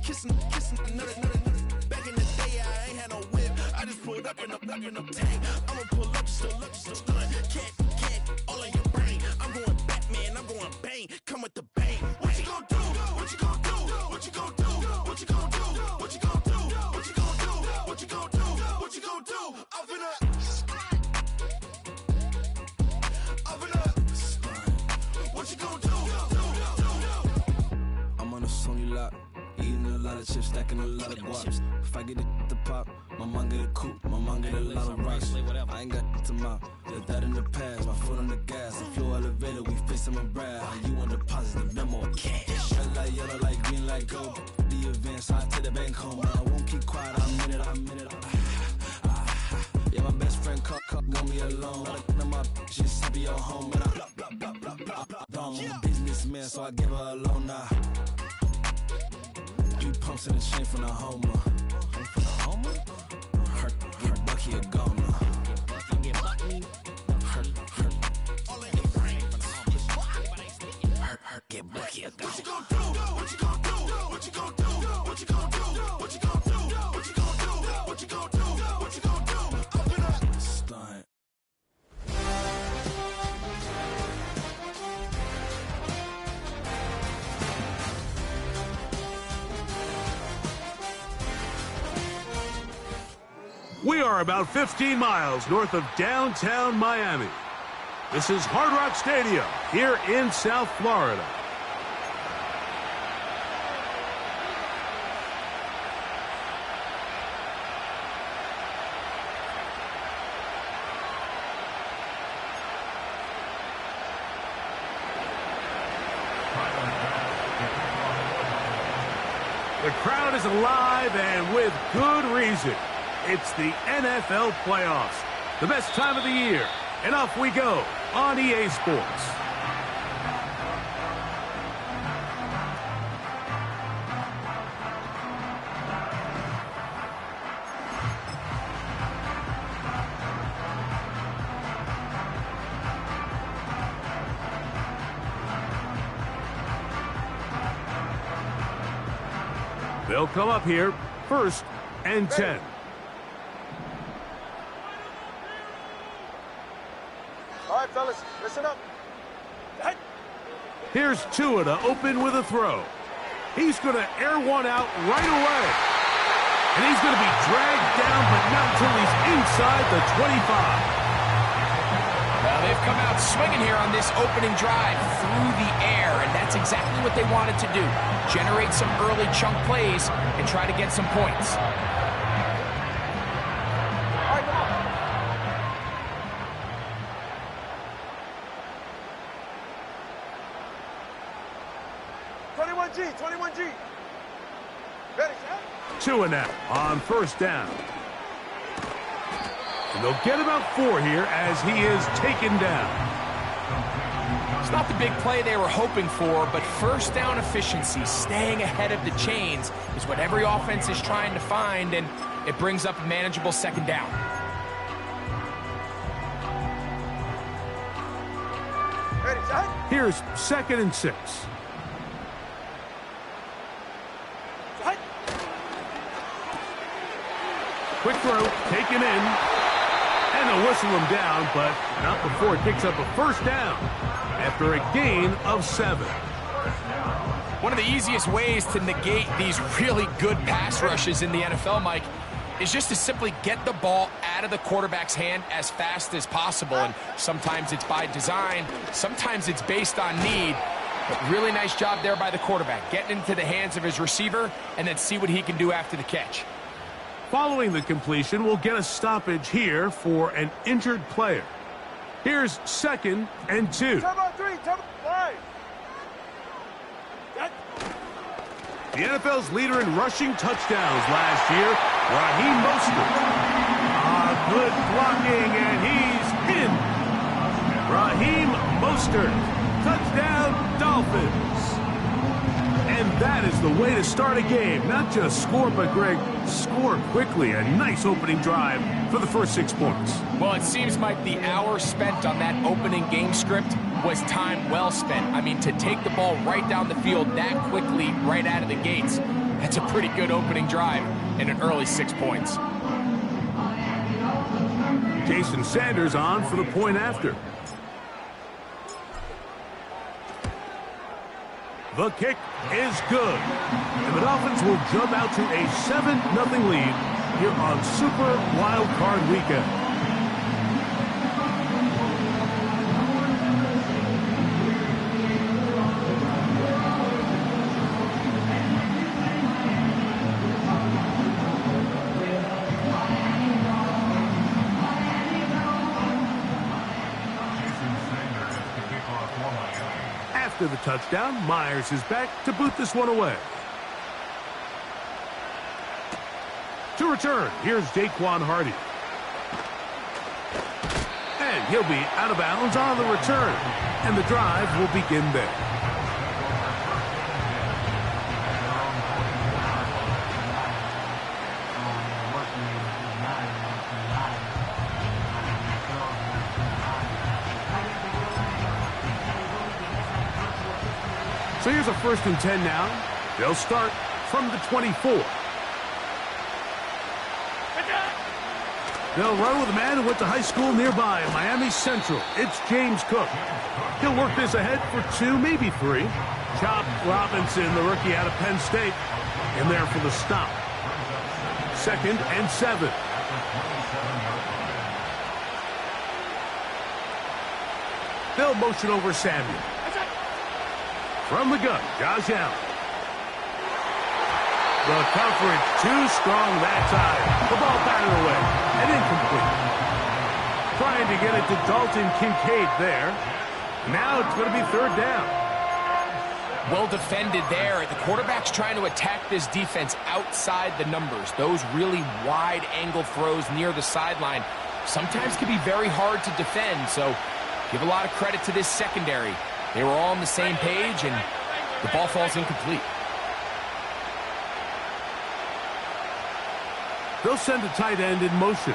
kissing, another. Back in the day, I ain't had no whip. I just pulled up in a tank. I'ma pull up just a stun. Can't, all in your brain. I'm going Batman, I'm going bang. Come with the bang. What you gonna do? What you gonna do? What you gonna do? What you gonna do? What you gonna do? What you gonna do? What you gonna do? What you gonna do? I'm finna. What you gonna do? I'm on a Sony lot, eating a lot of chips, stacking a lot of guaps. If I get it to pop, my mom get a coupe, my mom get a lot of rice. I ain't got to mouth, let that in the past. My foot on the gas, I flow elevator, we facing my brad. How you on the positive memo, cash. Red like yellow, like green, like gold. The events, I take the bank home. I won't keep quiet, I'm in it. Yeah, my best friend cut, want me alone. None of my bitches, I be your home. And I I'm a businessman, so I give her a loan now. 3 pumps in the chain from the Homer. From the Homer? Hurt Bucky a goner. Hurt, get Bucky a goner. What you gonna do? What you gonna do? What you gonna do? What you gonna do? What you gonna do? What you gonna do? What you gonna do? What you gonna do? I'm gonna stunt. We are about 15 miles north of downtown Miami. This is Hard Rock Stadium here in South Florida. The crowd is alive and with good reason. It's the NFL playoffs, the best time of the year. And off we go on EA Sports. They'll come up here, 1st and 10. All right, fellas, listen up. Here's Tua to open with a throw. He's going to air one out right away. And he's going to be dragged down, but not until he's inside the 25. Well, they've come out swinging here on this opening drive through the air, and that's exactly what they wanted to do. Generate some early chunk plays and try to get some points. All right, come on. G. Ready, set? Tua now on 1st down. And they'll get about 4 here as he is taken down. It's not the big play they were hoping for, but 1st down efficiency, staying ahead of the chains, is what every offense is trying to find, and it brings up a manageable 2nd down. Ready, set? Here's 2nd and 6. Quick throw, taken in, and they'll whistle him down, but not before it picks up a 1st down after a gain of 7. One of the easiest ways to negate these really good pass rushes in the NFL, Mike, is just to simply get the ball out of the quarterback's hand as fast as possible. And sometimes it's by design, sometimes it's based on need. But really nice job there by the quarterback, getting into the hands of his receiver and then see what he can do after the catch. Following the completion, we'll get a stoppage here for an injured player. Here's 2nd and 2. Turbo 3, turbo 5. The NFL's leader in rushing touchdowns last year, Raheem Mostert. Good blocking, and he's in. Raheem Mostert. Touchdown, Dolphins. And that is the way to start a game. Not just score, but, Greg, score quickly. A nice opening drive for the first 6 points. Well, it seems like the hour spent on that opening game script was time well spent. I mean, to take the ball right down the field that quickly right out of the gates, That's a pretty good opening drive and an early 6 points. Jason Sanders on for the point after. The kick is good. And the Dolphins will jump out to a 7-0 lead here on Super Wild Card Weekend. After the touchdown, Myers is back to boot this one away. To return, here's Jaquan Hardy. And he'll be out of bounds on the return. And the drive will begin there. So here's a 1st and 10 now. They'll start from the 24. They'll run with a man who went to high school nearby in Miami Central. It's James Cook. He'll work this ahead for 2, maybe 3. Chop Robinson, the rookie out of Penn State, in there for the stop. 2nd and 7. They'll motion over Samuel. From the gun, Josh Allen. The coverage too strong that time. The ball batted away and incomplete. Trying to get it to Dalton Kincaid there. Now it's going to be 3rd down. Well defended there. The quarterback's trying to attack this defense outside the numbers. Those really wide angle throws near the sideline sometimes can be very hard to defend. So give a lot of credit to this secondary. They were all on the same page, and the ball falls incomplete. They'll send a tight end in motion.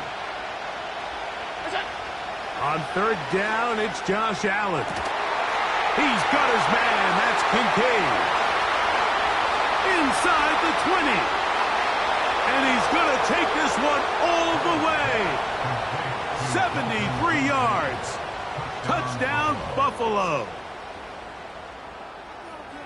On 3rd down, it's Josh Allen. He's got his man. That's Kincaid. Inside the 20. And he's going to take this one all the way. 73 yards. Touchdown, Buffalo.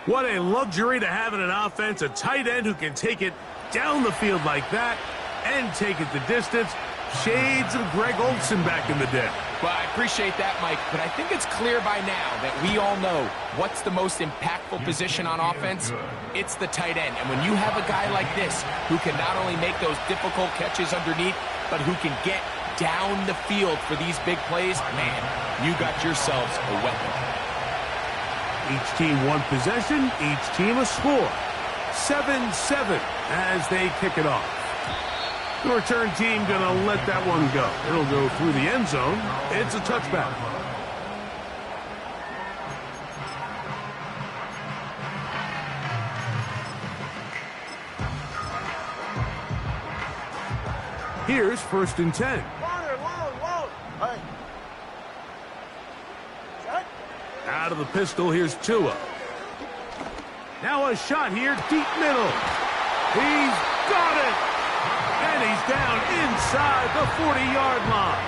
What a luxury to have in an offense, a tight end who can take it down the field like that and take it the distance. Shades of Greg Olsen back in the day. Well, I appreciate that, Mike, but I think it's clear by now that we all know what's the most impactful position on offense. It's the tight end. And when you have a guy like this who can not only make those difficult catches underneath, but who can get down the field for these big plays, man, you got yourselves a weapon. Each team one possession, each team a score. 7-7 as they kick it off. The return team going to let that one go. It'll go through the end zone. It's a touchback. Here's 1st and 10. Hey. Set. Out of the pistol, here's Tua. Now a shot here, deep middle. He's got it. And he's down inside the 40-yard line.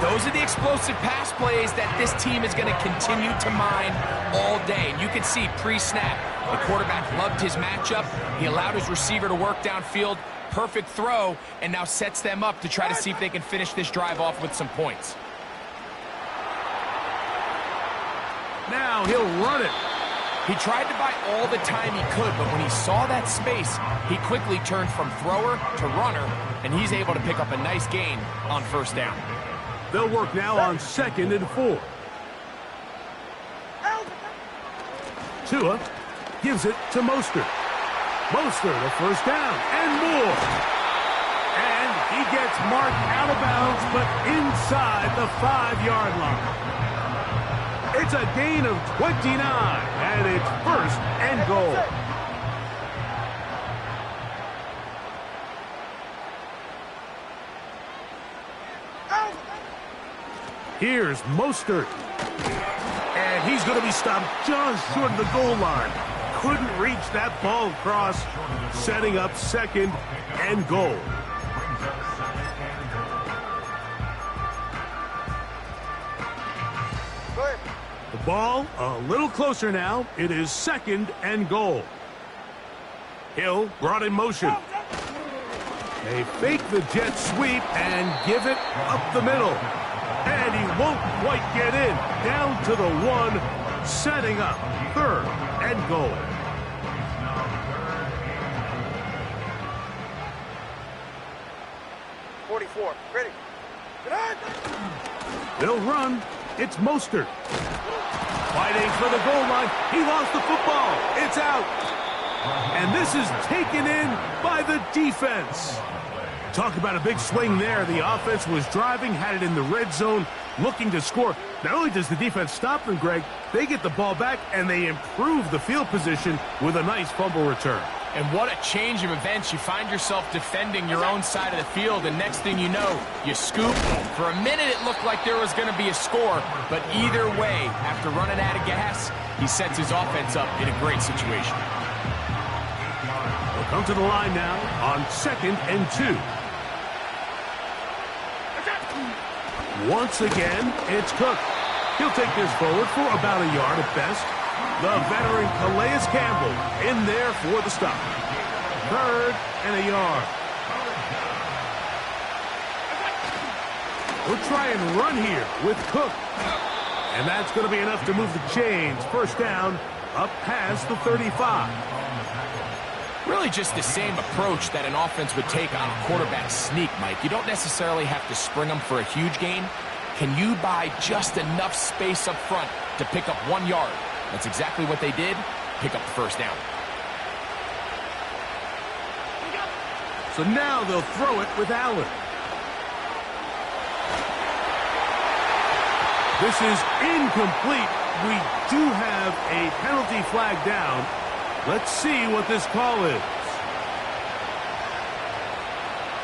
Those are the explosive pass plays that this team is going to continue to mine all day. And you can see pre-snap, the quarterback loved his matchup. He allowed his receiver to work downfield. Perfect throw, and now sets them up to try to see if they can finish this drive off with some points. Now he'll run it. He tried to buy all the time he could, but when he saw that space, he quickly turned from thrower to runner, and he's able to pick up a nice gain on 1st down. They'll work now on 2nd and 4. Tua gives it to Mostert. Mostert, a 1st down, and more. And he gets marked out of bounds, but inside the 5-yard line. It's a gain of 29, and it's 1st and goal. Here's Mostert. And he's going to be stopped just short of the goal line. couldn't reach that ball across, setting up second and goal. The ball a little closer now. It is second and goal. Hill brought in motion. They fake the jet sweep and give it up the middle. And he won't quite get in. Down to the 1, setting up third and goal. Ready. They'll run. It's Mostert. Fighting for the goal line. He lost the football. It's out. And this is taken in by the defense. Talk about a big swing there. The offense was driving, had it in the red zone, looking to score. Not only does the defense stop them, Greg, they get the ball back and they improve the field position with a nice fumble return. And what a change of events. You find yourself defending your own side of the field, and next thing you know, you scoop. For a minute, it looked like there was going to be a score, but either way, after running out of gas, he sets his offense up in a great situation. They'll come to the line now on 2nd and 2. Once again, it's Cook. He'll take this forward for about a yard at best. The veteran Calais Campbell in there for the stop. 3rd and a yard. We'll try and run here with Cook. And that's going to be enough to move the chains. First down, up past the 35. Really just the same approach that an offense would take on a quarterback sneak, Mike. You don't necessarily have to spring them for a huge gain. Can you buy just enough space up front to pick up 1 yard? That's exactly what they did. Pick up the first down. So now they'll throw it with Allen. This is incomplete. We do have a penalty flag down. Let's see what this call is.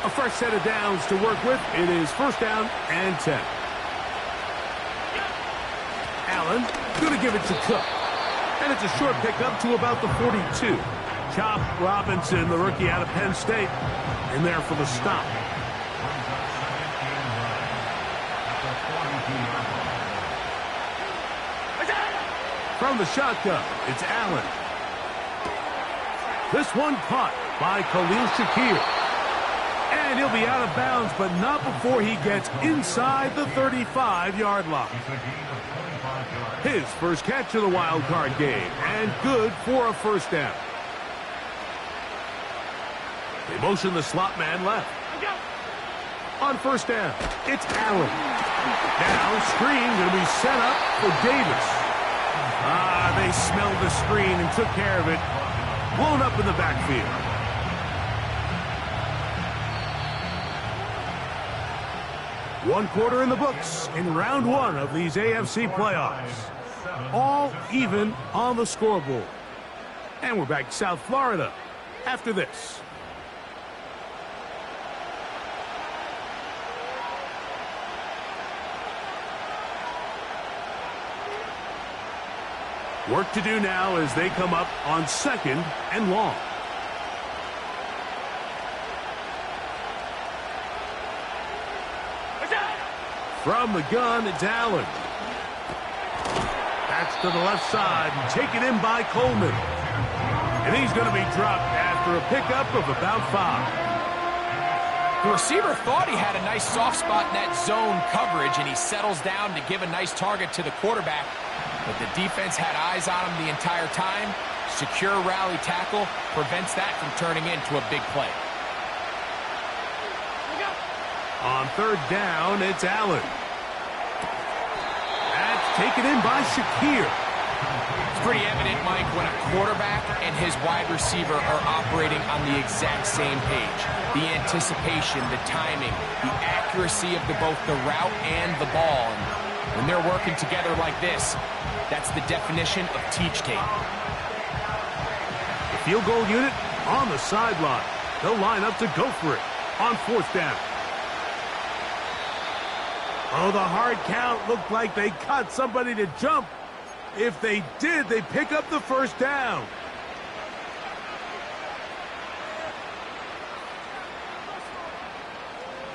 A fresh set of downs to work with. It is first down and 10. Allen going to give it to Cook. And it's a short pickup to about the 42. Chop Robinson, the rookie out of Penn State, in there for the stop. From the shotgun, it's Allen. This one caught by Khalil Shakir. And he'll be out of bounds, but not before he gets inside the 35-yard line. His first catch of the wild card game, and good for a first down. They motion the slot man left. On first down, it's Allen. Now, screen going to be set up for Davis. They smelled the screen and took care of it. Blown up in the backfield. One quarter in the books in round 1 of these AFC playoffs. All even on the scoreboard. And we're back to South Florida after this. Work to do now as they come up on 2nd and long. From the gun, it's Allen. That's to the left side and taken in by Coleman. And he's going to be dropped after a pickup of about 5. The receiver thought he had a nice soft spot in that zone coverage, and he settles down to give a nice target to the quarterback. But the defense had eyes on him the entire time. Secure rally tackle prevents that from turning into a big play. On 3rd down, it's Allen. That's taken in by Shakir. It's pretty evident, Mike, when a quarterback and his wide receiver are operating on the exact same page. The anticipation, the timing, the accuracy of both the route and the ball. And when they're working together like this, that's the definition of teach tape. The field goal unit on the sideline. They'll line up to go for it on 4th down. Oh, the hard count looked like they cut somebody to jump. If they did, they pick up the first down.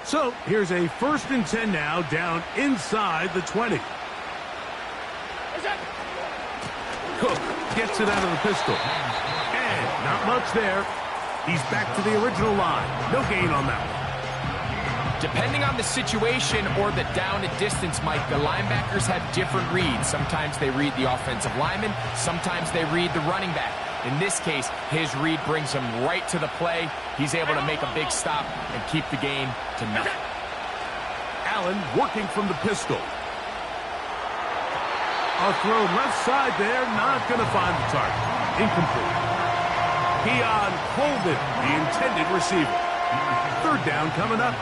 So here's a 1st and 10 now, down inside the 20. Cook gets it out of the pistol. And not much there. He's back to the original line. No gain on that one. Depending on the situation or the down and distance, Mike, the linebackers have different reads. Sometimes they read the offensive lineman. Sometimes they read the running back. In this case, his read brings him right to the play. He's able to make a big stop and keep the game to nothing. Allen working from the pistol. A throw left side there, not going to find the target. Incomplete. Keon Holden, the intended receiver. 3rd down coming up.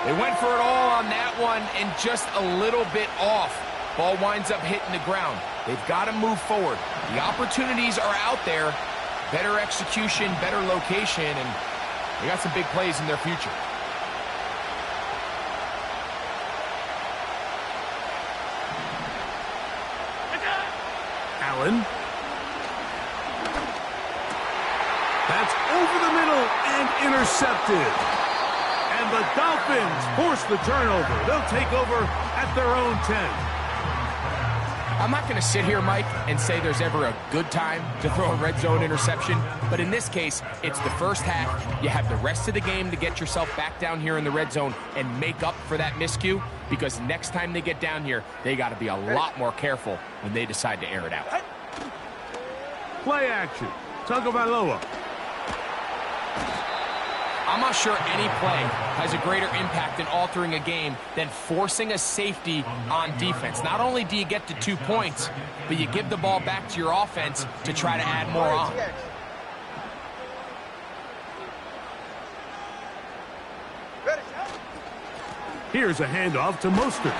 They went for it all on that one and just a little bit off. Ball winds up hitting the ground. They've got to move forward. The opportunities are out there. Better execution, better location, and they got some big plays in their future. Allen. That's over the middle and intercepted. And the Dolphins force the turnover. They'll take over at their own 10. I'm not going to sit here, Mike, and say there's ever a good time to throw a red zone interception, but in this case, it's the first half. You have the rest of the game to get yourself back down here in the red zone and make up for that miscue, because next time they get down here, they got to be a lot more careful when they decide to air it out. Play action. Tagovailoa. I'm not sure any play has a greater impact in altering a game than forcing a safety on defense. Not only do you get to 2 points, but you give the ball back to your offense to try to add more on. Here's a handoff to Mostert.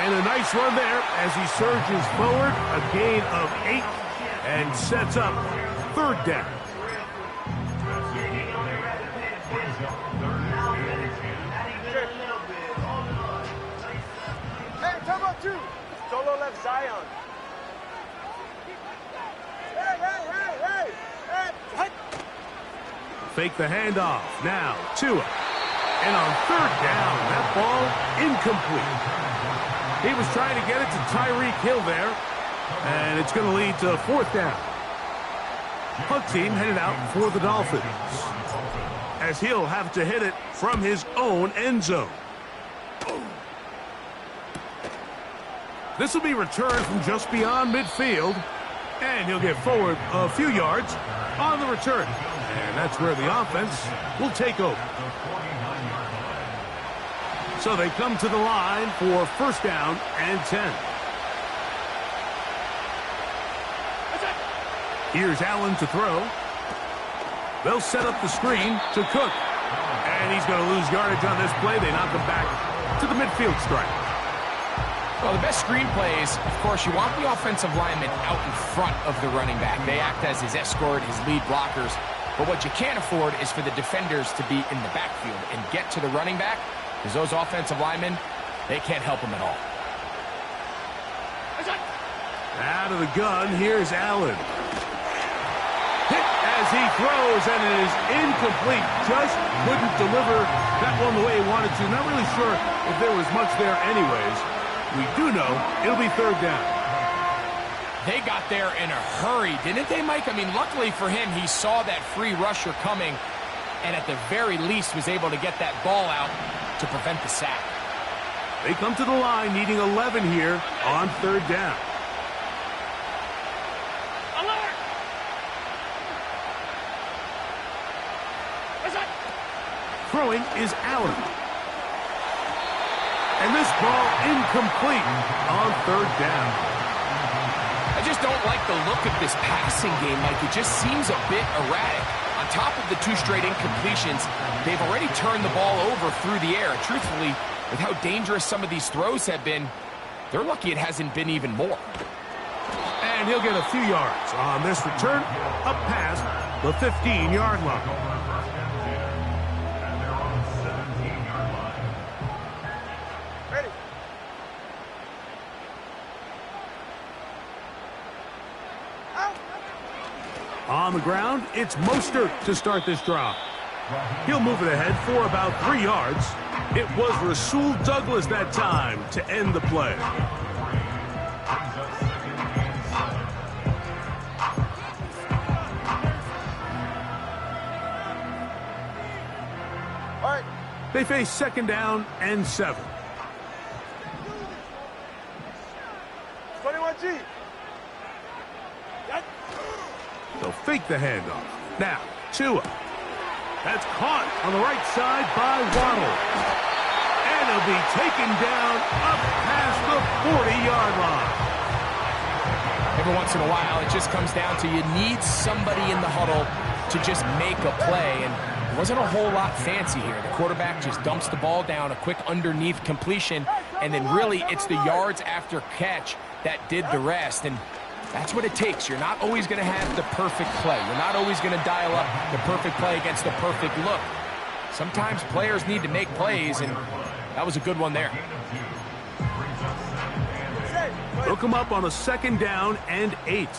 And a nice run there as he surges forward. A gain of 8 and sets up 3rd down. Solo left Zion. Hey! Fake the handoff. Now, Tua. And on 3rd down, that ball incomplete. He was trying to get it to Tyreek Hill there. And it's going to lead to 4th down. Punt team headed out for the Dolphins, as he'll have to hit it from his own end zone. This will be returned from just beyond midfield, and he'll get forward a few yards on the return. And that's where the offense will take over. So they come to the line for 1st down and 10. Here's Allen to throw. They'll set up the screen to Cook. And he's going to lose yardage on this play. They knock him back to the midfield stripe. Well, the best screen plays, of course, you want the offensive lineman out in front of the running back. They act as his escort, his lead blockers. But what you can't afford is for the defenders to be in the backfield and get to the running back, because those offensive linemen, they can't help him at all. Out of the gun, here's Allen. Hit as he throws, and it is incomplete. Just couldn't deliver that one the way he wanted to. Not really sure if there was much there anyways. We do know it'll be 3rd down. They got there in a hurry, didn't they, Mike? I mean, luckily for him, he saw that free rusher coming, and at the very least was able to get that ball out to prevent the sack. They come to the line needing 11 here on 3rd down. Throwing is Allen. And this ball incomplete on 3rd down. I just don't like the look of this passing game, Mike. It just seems a bit erratic. On top of the 2 straight incompletions, they've already turned the ball over through the air. Truthfully, with how dangerous some of these throws have been, they're lucky it hasn't been even more. And he'll get a few yards on this return up past the 15-yard line. On the ground, it's Mostert to start this drive. He'll move it ahead for about 3 yards. It was Rasul Douglas that time to end the play. All right. They face 2nd down and 7. 21G. They'll fake the handoff. Now, Tua. That's caught on the right side by Waddle. And he'll be taken down up past the 40-yard line. Every once in a while, it just comes down to you need somebody in the huddle to just make a play. And it wasn't a whole lot fancy here. The quarterback just dumps the ball down, a quick underneath completion, and then really it's the yards after catch that did the rest. And that's what it takes. You're not always going to have the perfect play. You're not always going to dial up the perfect play against the perfect look. Sometimes players need to make plays, and that was a good one there. They'll come up on a 2nd down and 8.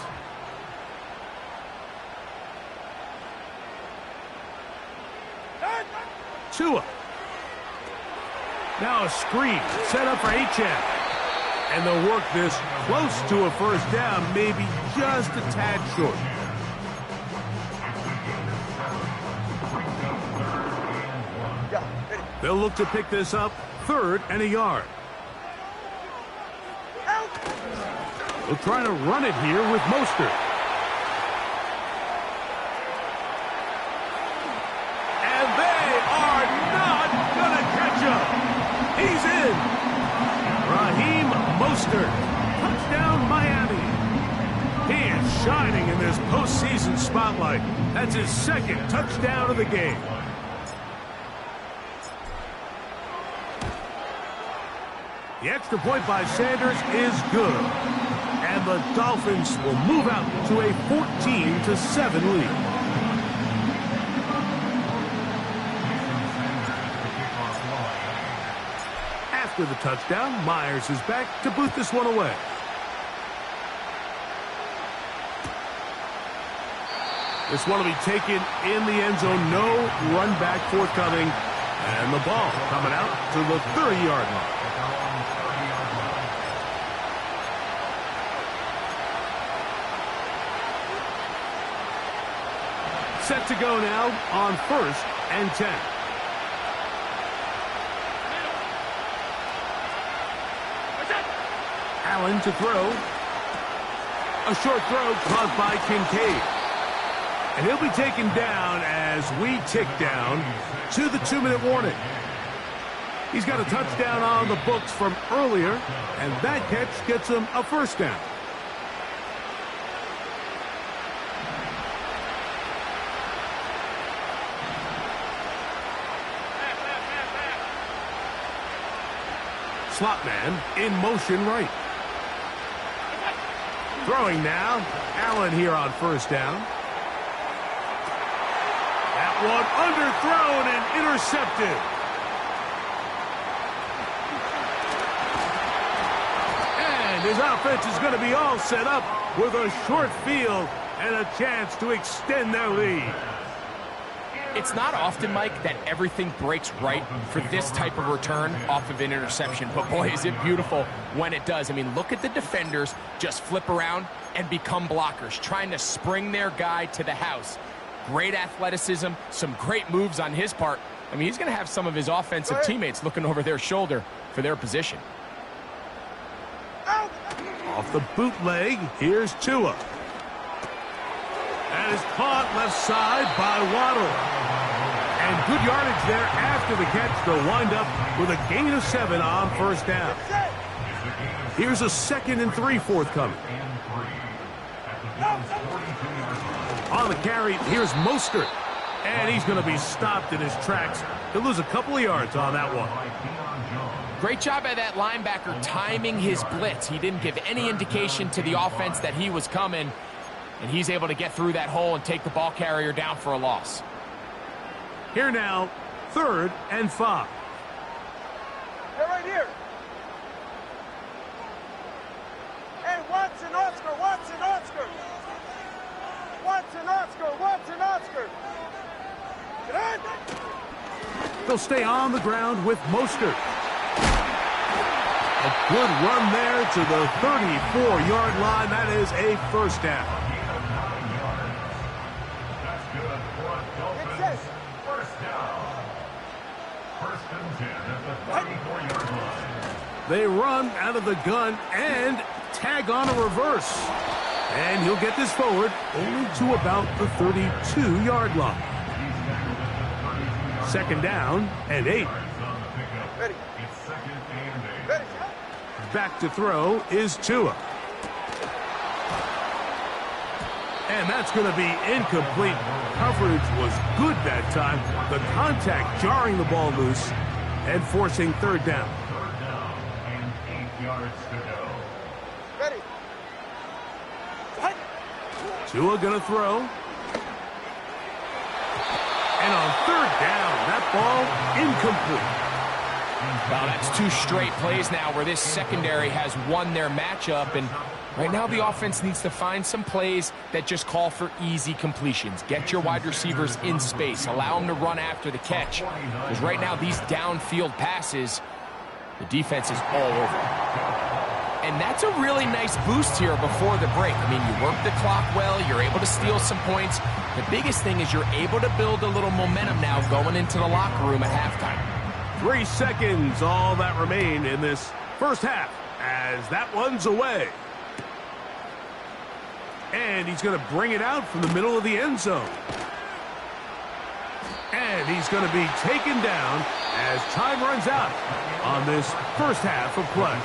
Tua. Now a screen set up for HF. And they'll work this close to a 1st down, maybe just a tad short. They'll look to pick this up 3rd and a yard. They'll try to run it here with Mostert. And they are not going to catch him. He's in. Raheem Mostert, touchdown Miami. He is shining in this postseason spotlight. That's his 2nd touchdown of the game. The extra point by Sanders is good. And the Dolphins will move out to a 14-7 lead. After the touchdown, Myers is back to boot this one away. This one will be taken in the end zone. No run back forthcoming. And the ball coming out to the 30-yard line. Set to go now on 1st and 10. Allen to throw. A short throw caused by Kincaid. And he'll be taken down as we tick down to the 2-minute warning. He's got a touchdown on the books from earlier, and that catch gets him a 1st down. Slot man in motion right. Throwing now. Allen here on 1st down. That one underthrown and intercepted. And his offense is going to be all set up with a short field and a chance to extend their lead. It's not often, Mike, that everything breaks right for this type of return off of an interception. But, boy, is it beautiful when it does. I mean, look at the defenders just flip around and become blockers, trying to spring their guy to the house. Great athleticism, some great moves on his part. I mean, he's going to have some of his offensive teammates looking over their shoulder for their position. Off the bootleg, here's Tua. That is caught left side by Waddle. And good yardage there after the catch. They'll wind up with a gain of 7 on 1st down. Here's a 2nd and 3 forthcoming. On the carry, here's Mostert. And he's going to be stopped in his tracks. He'll lose a couple of yards on that one. Great job by that linebacker timing his blitz. He didn't give any indication to the offense that he was coming. And he's able to get through that hole and take the ball carrier down for a loss. Here now, 3rd and 5. They're right here. Hey, Watson, Oscar, Watson, Oscar. Watson, Oscar, Watson, Oscar. Get out. They'll stay on the ground with Mostert. A good run there to the 34-yard line. That is a first down. They run out of the gun and tag on a reverse. And he'll get this forward only to about the 32-yard line. Second down and 8. Ready. Ready. Back to throw is Tua. And that's going to be incomplete. Coverage was good that time. The contact jarring the ball loose and forcing third down. Third down and 8 yards to go. Ready. Tua going to throw. And on third down, that ball incomplete. Well, that's 2 straight plays now where this secondary has won their matchup, and right now the offense needs to find some plays that just call for easy completions. Get your wide receivers in space. Allow them to run after the catch. Because right now these downfield passes, the defense is all over. And that's a really nice boost here before the break. I mean, you work the clock well, you're able to steal some points. The biggest thing is you're able to build a little momentum now going into the locker room at halftime. 3 seconds, all that remain in this first half as that one's away. And he's going to bring it out from the middle of the end zone. And he's going to be taken down as time runs out on this first half of play.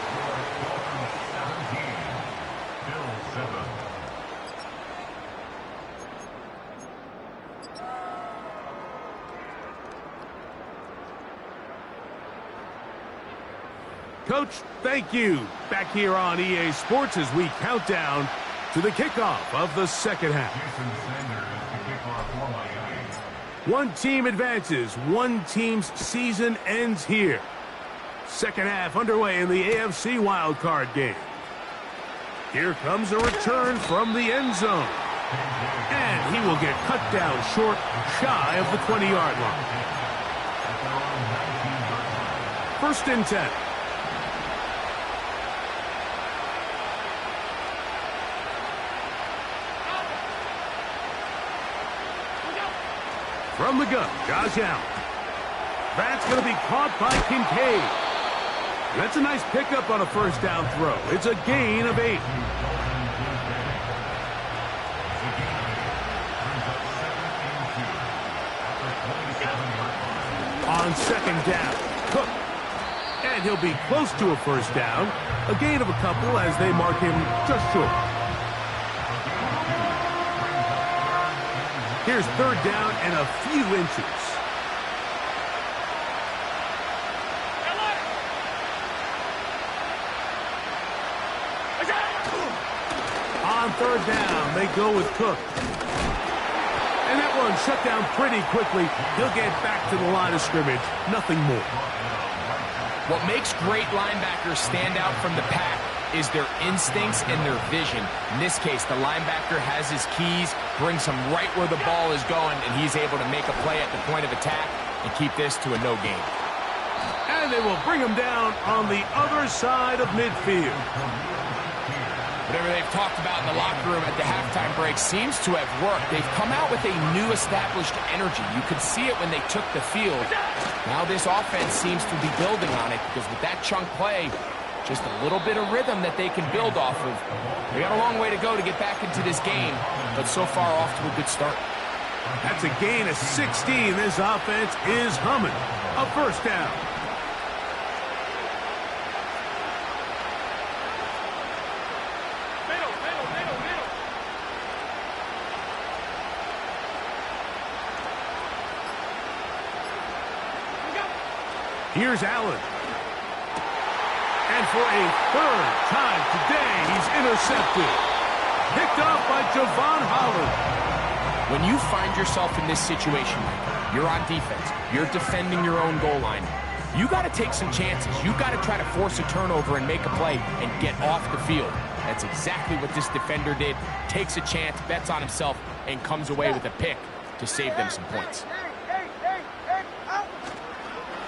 Coach, thank you. Back here on EA Sports as we count down to the kickoff of the second half. One team advances. One team's season ends here. Second half underway in the AFC wildcard game. Here comes a return from the end zone. And he will get cut down short, shy of the 20-yard line. First and 10. From the gun, Josh Allen. That's going to be caught by Kincaid. That's a nice pickup on a first down throw. It's a gain of 8. On second down, Cook. And he'll be close to a first down. A gain of a couple as they mark him just short. Here's third down and a few inches. On third down, they go with Cook. And that one shut down pretty quickly. He'll get back to the line of scrimmage. Nothing more. What makes great linebackers stand out from the pack is their instincts and their vision. In this case, the linebacker has his keys, brings him right where the ball is going, and he's able to make a play at the point of attack and keep this to a no gain. And they will bring him down on the other side of midfield. Whatever they've talked about in the locker room at the halftime break seems to have worked. They've come out with a new established energy. You could see it when they took the field. Now this offense seems to be building on it because with that chunk play, just a little bit of rhythm that they can build off of. They got a long way to go to get back into this game, but so far off to a good start. That's a gain of 16. This offense is humming. A first down. Here's Allen. And for a third time today, he's intercepted. Picked off by Javon Holland. When you find yourself in this situation, you're on defense, you're defending your own goal line, you got to take some chances. You got to try to force a turnover and make a play and get off the field. That's exactly what this defender did. Takes a chance, bets on himself, and comes away with a pick to save them some points. Hey!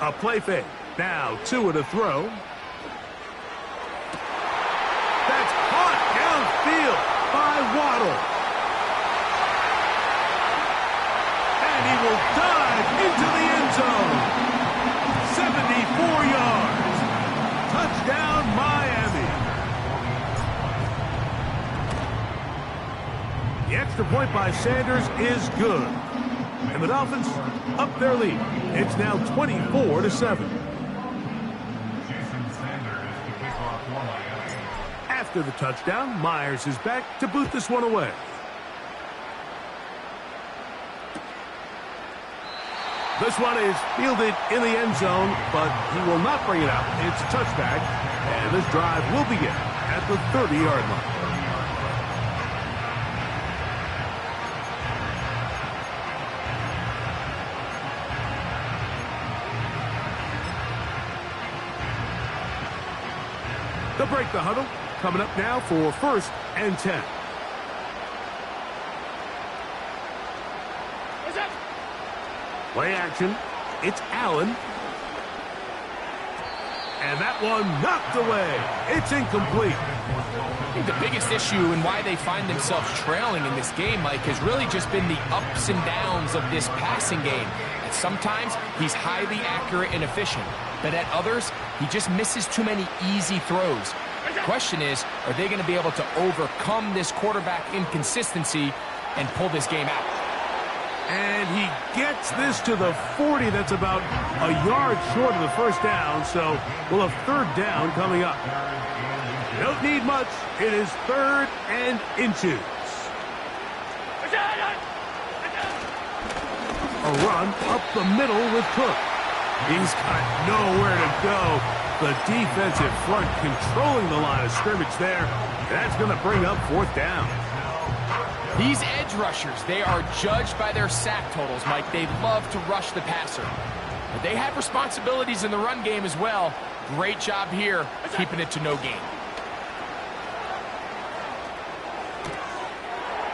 A play fake. Now Tua to throw. That's caught downfield by Waddle. And he will dive into the end zone. 74 yards. Touchdown, Miami. The extra point by Sanders is good. And the Dolphins up their lead. It's now 24-7. After the touchdown, Myers is back to boot this one away. This one is fielded in the end zone, but he will not bring it out. It's a touchback, and this drive will begin at the 30-yard line. They'll break the huddle. Coming up now for 1st and 10. Play action. It's Allen. And that one knocked away. It's incomplete. I think the biggest issue and why they find themselves trailing in this game, Mike, has really just been the ups and downs of this passing game. And sometimes he's highly accurate and efficient, but at others, he just misses too many easy throws. The question is, are they going to be able to overcome this quarterback inconsistency and pull this game out? And he gets this to the 40. That's about a yard short of the first down, so we'll have 3rd down coming up. Don't need much. It is 3rd and inches. A run up the middle with Cook. He's got nowhere to go. The defensive front controlling the line of scrimmage there. That's going to bring up 4th down. These edge rushers, they are judged by their sack totals, Mike. They love to rush the passer. But they have responsibilities in the run game as well. Great job here, keeping it to no gain.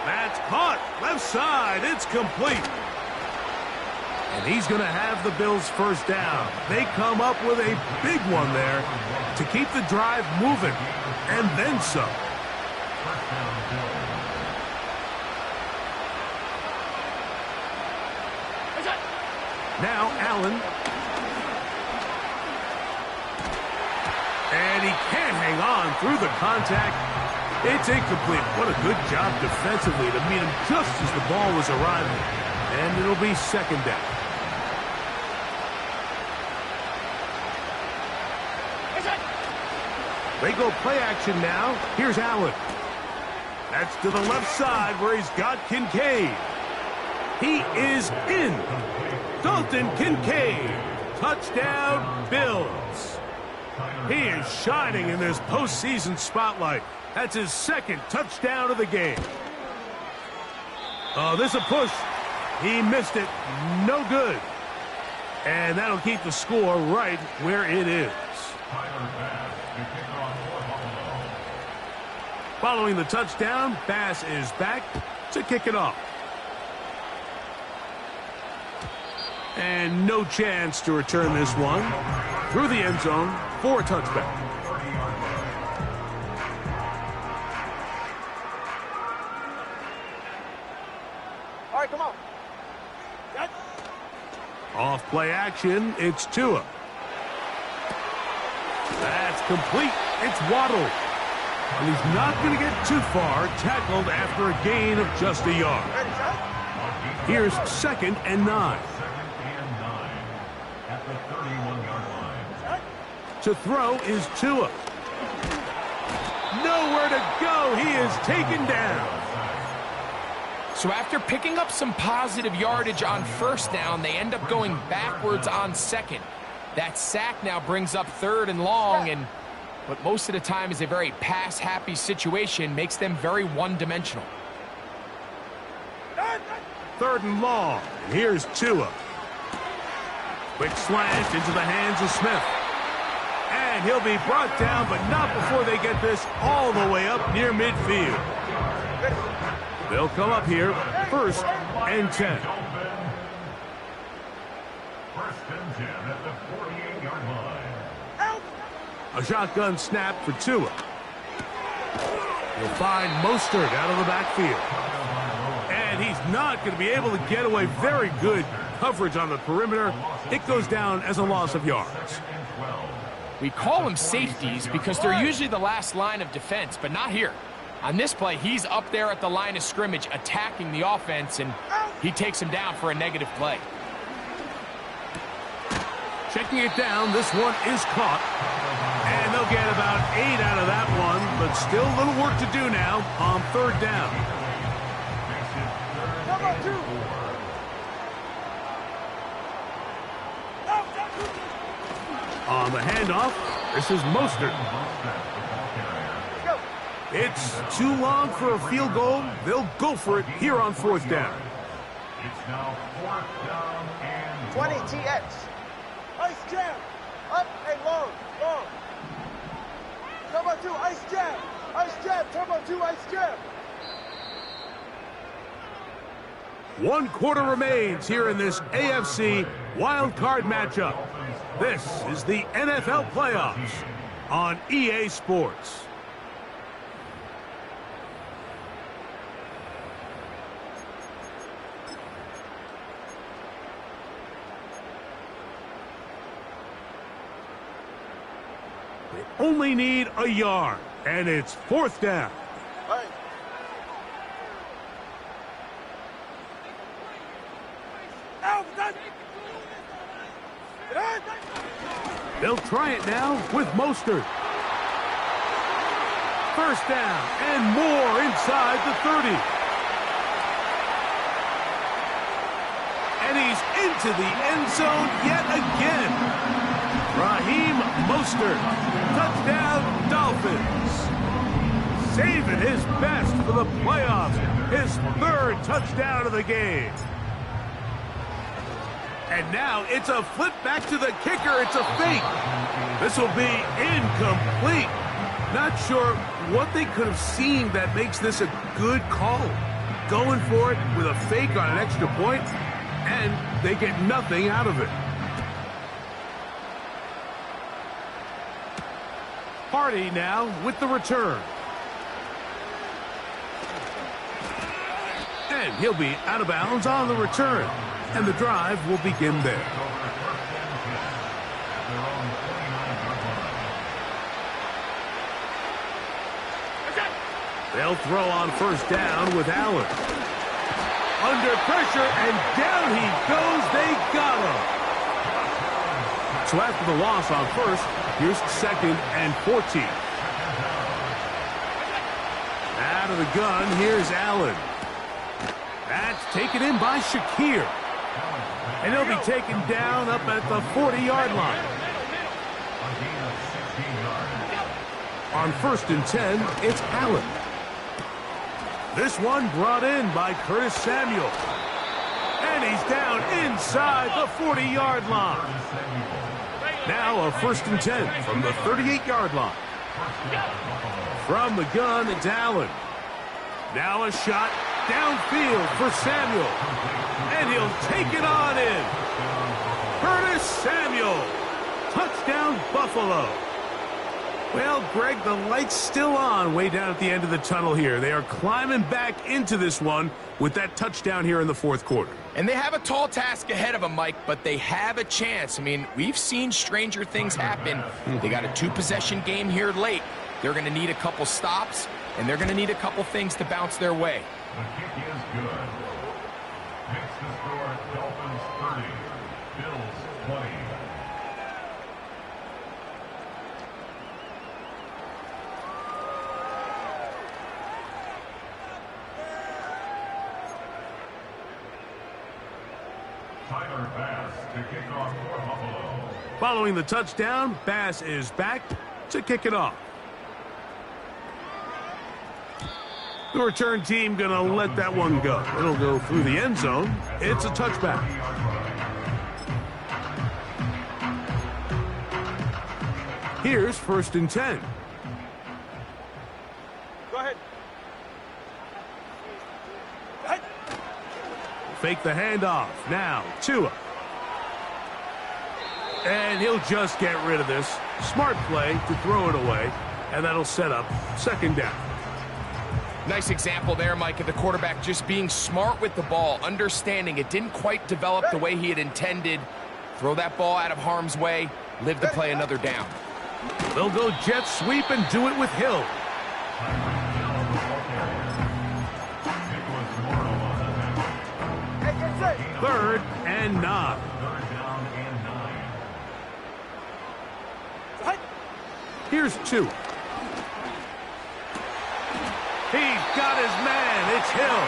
That's caught. Left side. It's complete. And he's going to have the Bills' 1st down. They come up with a big one there to keep the drive moving. And then some. Now Allen. And he can't hang on through the contact. It's incomplete. What a good job defensively to meet him just as the ball was arriving. And it'll be 2nd down. They go play action now. Here's Allen. That's to the left side where he's got Kincaid. He is in. Dalton Kincaid. Touchdown, Bills. He is shining in this postseason spotlight. That's his 2nd touchdown of the game. Oh, this is a push. He missed it. No good. And that'll keep the score right where it is. Following the touchdown, Bass is back to kick it off. And no chance to return this one through the end zone for a touchback. All right, come on. Off play action, it's Tua. That's complete. It's Waddle. And he's not going to get too far, tackled after a gain of just a yard. Here's 2nd and 9. At the 31-yard line. To throw is Tua. Nowhere to go. He is taken down. So after picking up some positive yardage on 1st down, they end up going backwards on 2nd. That sack now brings up 3rd and long, and what most of the time is a very pass-happy situation makes them very one-dimensional. 3rd and long. And here's Tua. Quick slant into the hands of Smith. And he'll be brought down, but not before they get this all the way up near midfield. They'll come up here 1st and 10. First and 10 at the 48-yard line. A shotgun snap for Tua. He'll find Mostert out of the backfield. And he's not going to be able to get away. Very good coverage on the perimeter. It goes down as a loss of yards. We call them safeties because they're usually the last line of defense, but not here. On this play, he's up there at the line of scrimmage attacking the offense, and he takes him down for a negative play. Checking it down, this one is caught. And they'll get about 8 out of that one, but still a little work to do now on third down. On the handoff, this is Mostert. It's too long for a field goal. They'll go for it here on fourth down. It's now 4th down and 20 TX. Ice jam. Up and long. Long. Turbo 2, ice jam. Ice jam. Turbo 2, ice jam. 1 quarter remains here in this AFC wild card matchup. This is the NFL playoffs on EA Sports. They only need a yard, and it's fourth down. Hey. They'll try it now with Mostert. First down and more inside the 30. And he's into the end zone yet again. Raheem Mostert, touchdown Dolphins. Saving his best for the playoffs, his 3rd touchdown of the game. And now it's a flip back to the kicker. It's a fake. This will be incomplete. Not sure what they could have seen that makes this a good call. Going for it with a fake on an extra point, and they get nothing out of it. Hardy now with the return. And he'll be out of bounds on the return. And the drive will begin there. They'll throw on first down with Allen. Under pressure, and down he goes. They got him. So after the loss on first, here's 2nd and 14. Out of the gun, here's Allen. That's taken in by Shakir. And he'll be taken down up at the 40-yard line. On 1st and 10, it's Allen. This one brought in by Curtis Samuel. And he's down inside the 40-yard line. Now a 1st and 10 from the 38-yard line. From the gun, it's Allen. Now a shot downfield for Samuel. And he'll take it on in. Curtis Samuel. Touchdown, Buffalo. Well, Greg, the light's still on way down at the end of the tunnel here. They are climbing back into this one with that touchdown here in the 4th quarter. And they have a tall task ahead of them, Mike, but they have a chance. I mean, we've seen stranger things happen. They got a 2-possession game here late. They're going to need a couple stops, and they're going to need a couple things to bounce their way. the kick is good. Makes the score Dolphins 30, Bills 20. Tyler Bass to kick off for Buffalo. Following the touchdown, Bass is back to kick it off. The return team going to let that one go. It'll go through the end zone. It's a touchback. Here's 1st and 10. Go ahead. Fake the handoff. Now, Tua. And he'll just get rid of this. Smart play to throw it away, and that'll set up second down. Nice example there, Mike, of the quarterback just being smart with the ball, understanding it didn't quite develop the way he had intended. Throw that ball out of harm's way, live to play another down. They'll go jet sweep and do it with Hill. Third and 9. Here's 2. He's got his man. It's Hill.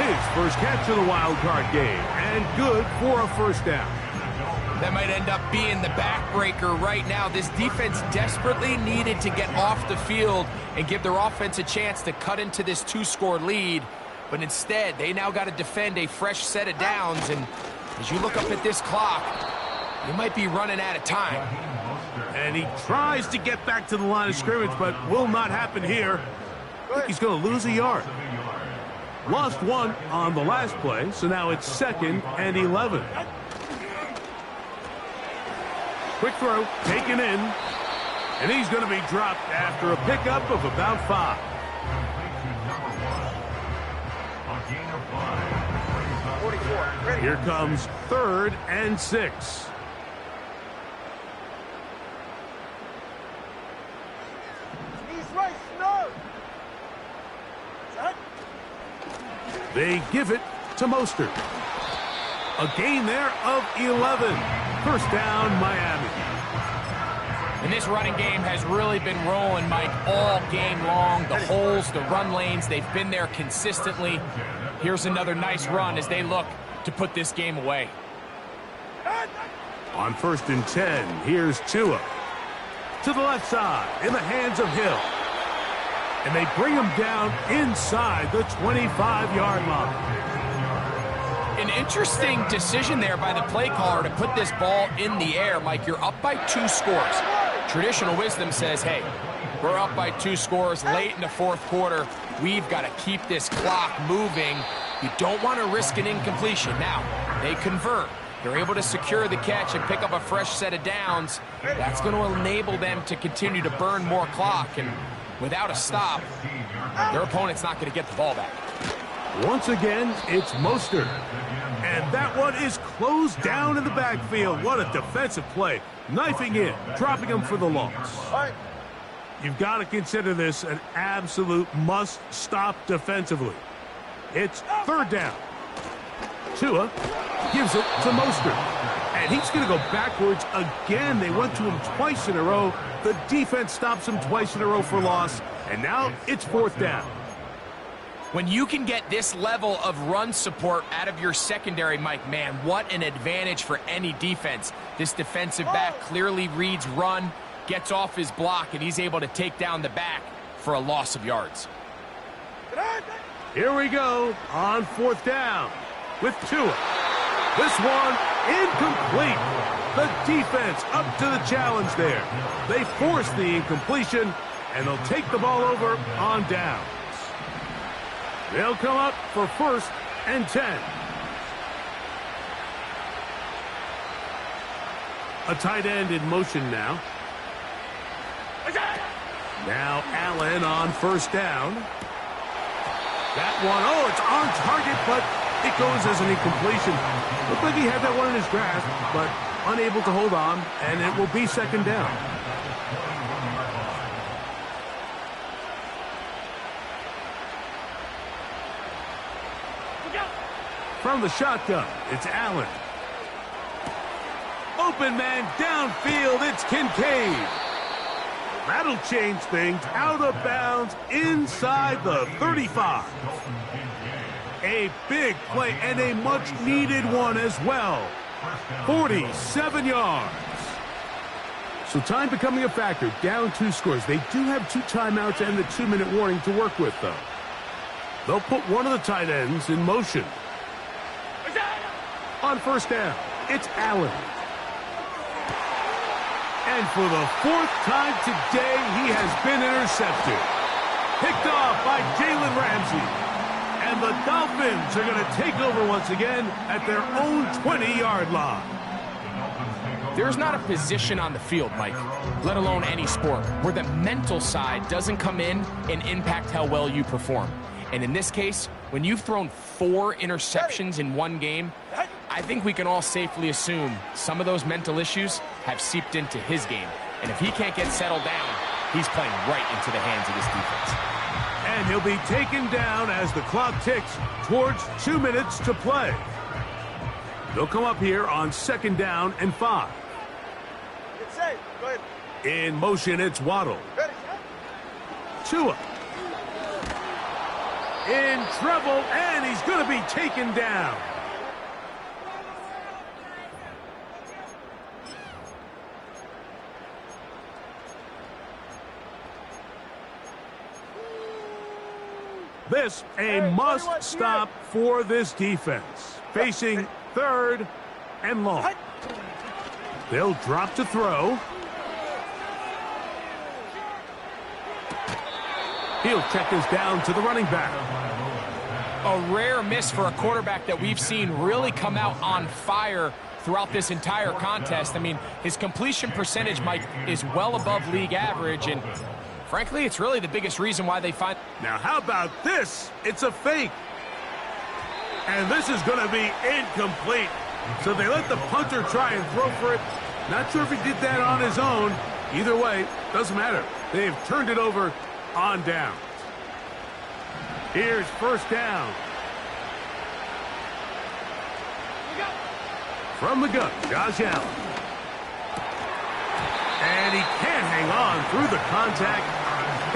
His first catch of the wild card game, and good for a first down. That might end up being the backbreaker right now. This defense desperately needed to get off the field and give their offense a chance to cut into this 2-score lead. But instead, they now got to defend a fresh set of downs. And as you look up at this clock, you might be running out of time. And he tries to get back to the line of scrimmage, but will not happen here. I think he's going to lose a yard. Lost 1 on the last play, so now it's 2nd and 11. Quick throw, taken in, and he's going to be dropped after a pickup of about 5. Here comes 3rd and 6. They give it to Mostert. A gain there of 11. First down, Miami. And this running game has really been rolling, Mike, all game long. The holes, the run lanes, they've been there consistently. Here's another nice run as they look to put this game away. On 1st and 10, here's Tua. To the left side, in the hands of Hill. And they bring him down inside the 25-yard line. An interesting decision there by the play caller to put this ball in the air. Mike, you're up by 2 scores. Traditional wisdom says, hey, we're up by 2 scores late in the 4th quarter. We've got to keep this clock moving. You don't want to risk an incompletion. Now, they convert. They're able to secure the catch and pick up a fresh set of downs. That's going to enable them to continue to burn more clock. And without a stop, their opponent's not going to get the ball back. Once again, it's Mostert. And that one is closed down in the backfield. What a defensive play. Knifing in, dropping him for the loss. You've got to consider this an absolute must-stop defensively. It's 3rd down. Tua gives it to Mostert. And he's going to go backwards again. They went to him twice in a row. The defense stops him twice in a row for loss. And now it's 4th down. When you can get this level of run support out of your secondary, Mike, man, what an advantage for any defense. This defensive back clearly reads run, gets off his block, and he's able to take down the back for a loss of yards. Here we go on 4th down with Tua. This one incomplete. The defense up to the challenge there. They force the incompletion, and they'll take the ball over on downs. They'll come up for 1st and 10. A tight end in motion now. Now Allen on 1st down. That one, oh, it's on target, but it goes as an incompletion. Looked like he had that one in his grasp, but unable to hold on, and it will be 2nd down. From the shotgun, it's Allen. Open man downfield, it's Kincaid. That'll change things. Out of bounds inside the 35. A big play and a much-needed one as well. 47 yards. So time becoming a factor. Down 2 scores. They do have 2 timeouts and the 2-minute warning to work with, though. They'll put one of the tight ends in motion. On 1st down, it's Allen. And for the 4th time today, he has been intercepted. Picked off by Jalen Ramsey. And the Dolphins are going to take over once again at their own 20-yard line. There's not a position on the field, Mike, let alone any sport, where the mental side doesn't come in and impact how well you perform. And in this case, when you've thrown 4 interceptions in one game, I think we can all safely assume some of those mental issues have seeped into his game. And if he can't get settled down, he's playing right into the hands of this defense. And he'll be taken down as the clock ticks towards 2 minutes to play. They'll come up here on 2nd down and 5. Get safe. Go ahead. In motion, it's Waddle. Ready. Tua. In trouble, and he's going to be taken down. This a must stop for this defense. Facing 3rd and long. They'll drop to throw. He'll check this down to the running back. A rare miss for a quarterback that we've seen really come out on fire throughout this entire contest. I mean, his completion percentage, Mike, is well above league average, and frankly, it's really the biggest reason why they find... Now, how about this? It's a fake. And this is going to be incomplete. So they let the punter try and throw for it. Not sure if he did that on his own. Either way, doesn't matter. They've turned it over on down. Here's 1st down. From the gun, Josh Allen. And he can't hang on through the contact.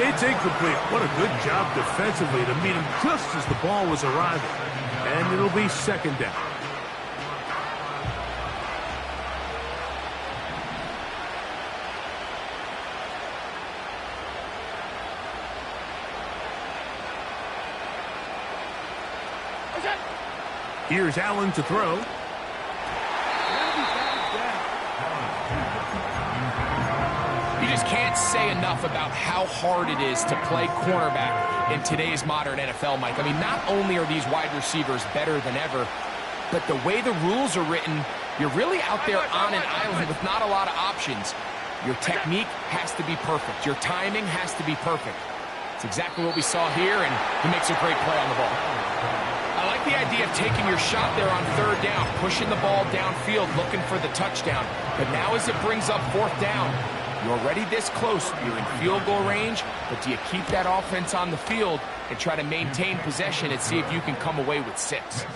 It's incomplete. What a good job defensively to meet him just as the ball was arriving. And it'll be 2nd down. Here's Allen to throw. You just can't say enough about how hard it is to play cornerback in today's modern NFL, Mike. I mean, not only are these wide receivers better than ever, but the way the rules are written, you're really out there on an island with not a lot of options. Your technique has to be perfect. Your timing has to be perfect. It's exactly what we saw here, and he makes a great play on the ball. I like the idea of taking your shot there on 3rd down, pushing the ball downfield, looking for the touchdown. But now as it brings up 4th down, you're already this close. You're in field goal range, but do you keep that offense on the field and try to maintain possession and see if you can come away with 6?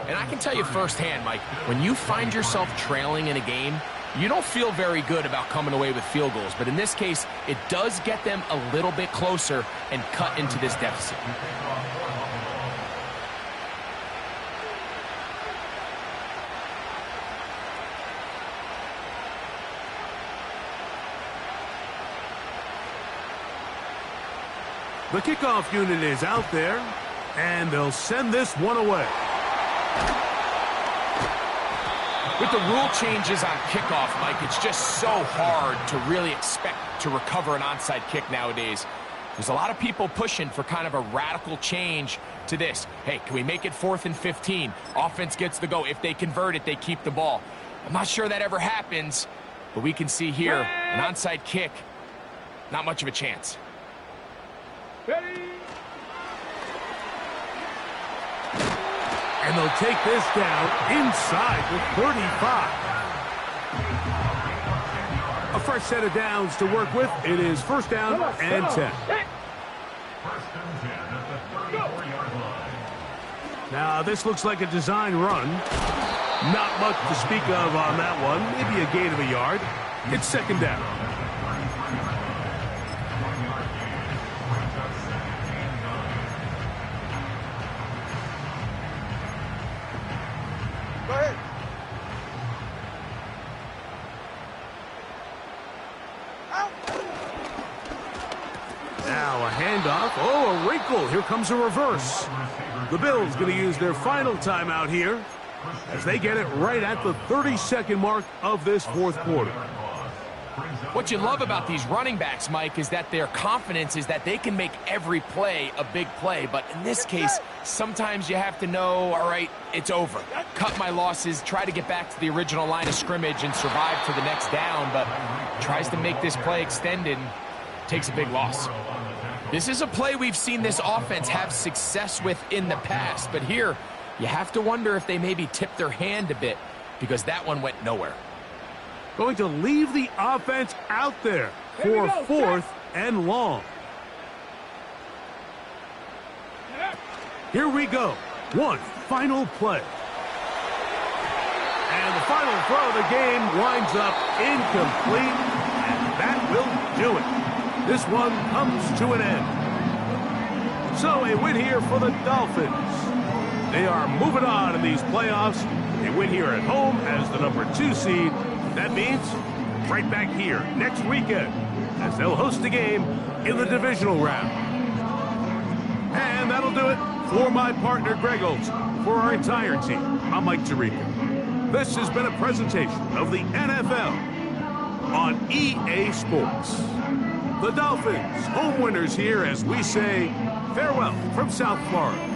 And I can tell you firsthand, Mike, when you find yourself trailing in a game, you don't feel very good about coming away with field goals. But in this case, it does get them a little bit closer and cut into this deficit. The kickoff unit is out there, and they'll send this one away. With the rule changes on kickoff, Mike, it's just so hard to really expect to recover an onside kick nowadays. There's a lot of people pushing for kind of a radical change to this. Hey, can we make it 4th and 15? Offense gets the go. If they convert it, they keep the ball. I'm not sure that ever happens, but we can see here an onside kick, not much of a chance. And they'll take this down inside the 35. A fresh set of downs to work with. It is 1st down and 10. Now, this looks like a design run. Not much to speak of on that one. Maybe a gain of a yard. It's 2nd down. Go ahead. Out. Now a handoff. Oh, a wrinkle. Here comes a reverse. The Bills going to use their final timeout here as they get it right at the 32nd mark of this 4th quarter. What you love about these running backs, Mike, is that their confidence is that they can make every play a big play. But in this case, sometimes you have to know, all right, it's over. Cut my losses, try to get back to the original line of scrimmage and survive to the next down, but tries to make this play extended, takes a big loss. This is a play we've seen this offense have success with in the past, but here you have to wonder if they maybe tipped their hand a bit because that one went nowhere. Going to leave the offense out there for 4th and long. Here we go. One final play. And the final throw of the game winds up incomplete, and that will do it. This one comes to an end. So a win here for the Dolphins. They are moving on in these playoffs. They win here at home as the number 2 seed. That means right back here next weekend as they'll host a game in the divisional round. And that'll do it for my partner Greg Olson. For our entire team, I'm Mike Tirico. This has been a presentation of the NFL on EA Sports. The Dolphins, home winners here as we say farewell from South Florida.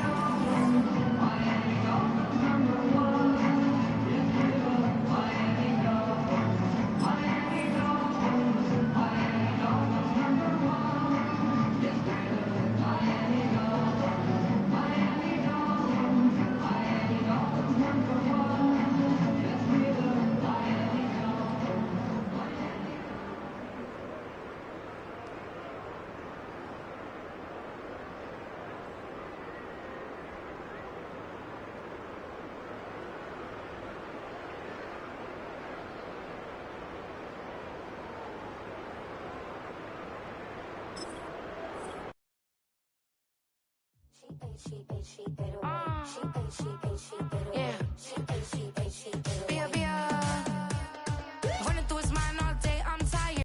Yeah.